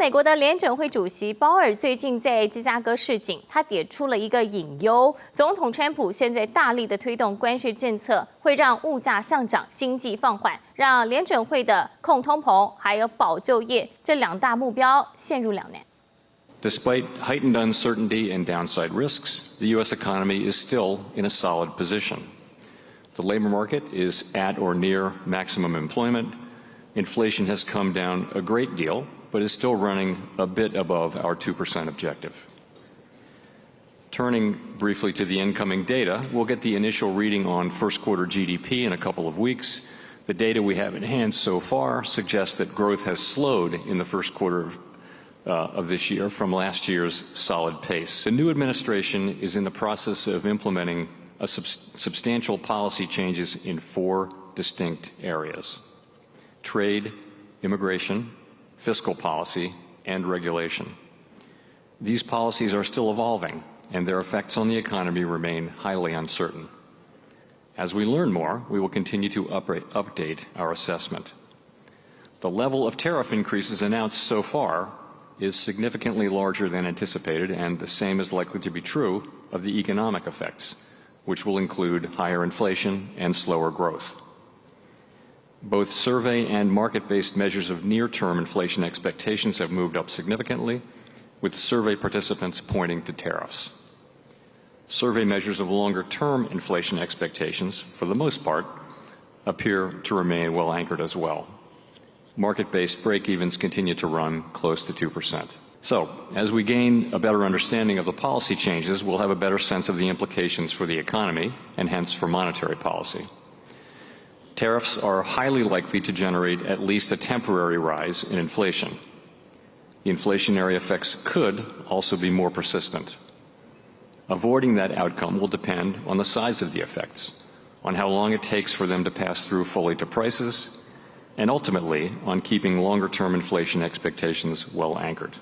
美国的联准会主席鲍尔最近在芝加哥示警，他点出了一个隐忧：总统川普现在大力的推动关税政策，会让物价上涨、经济放缓，让联准会的控通膨还有保就业这两大目标陷入两难。 Despite heightened uncertainty and downside risks, the U.S. economy is still in a solid position. The labor market is at or near maximum employment. Inflation has come down a great deal, but is still running a bit above our 2% objective. Turning briefly to the incoming data, we'll get the initial reading on first quarter GDP in a couple of weeks. The data we have in hand so far suggests that growth has slowed in the first quarter of this year from last year's solid pace. The new administration is in the process of implementing substantial policy changes in 4 distinct areas: trade, immigration, fiscal policy, and regulation. These policies are still evolving, and their effects on the economy remain highly uncertain. As we learn more, we will continue to update our assessment. The level of tariff increases announced so far is significantly larger than anticipated, and the same is likely to be true of the economic effects, which will include higher inflation and slower growth. Both survey and market-based measures of near-term inflation expectations have moved up significantly, with survey participants pointing to tariffs. Survey measures of longer-term inflation expectations, for the most part, appear to remain well anchored as well. Market-based break-evens continue to run close to 2%. So, as we gain a better understanding of the policy changes, we'll have a better sense of the implications for the economy and hence for monetary policy. Tariffs are highly likely to generate at least a temporary rise in inflation. The inflationary effects could also be more persistent. Avoiding that outcome will depend on the size of the effects, on how long it takes for them to pass through fully to prices, and ultimately on keeping longer-term inflation expectations well anchored.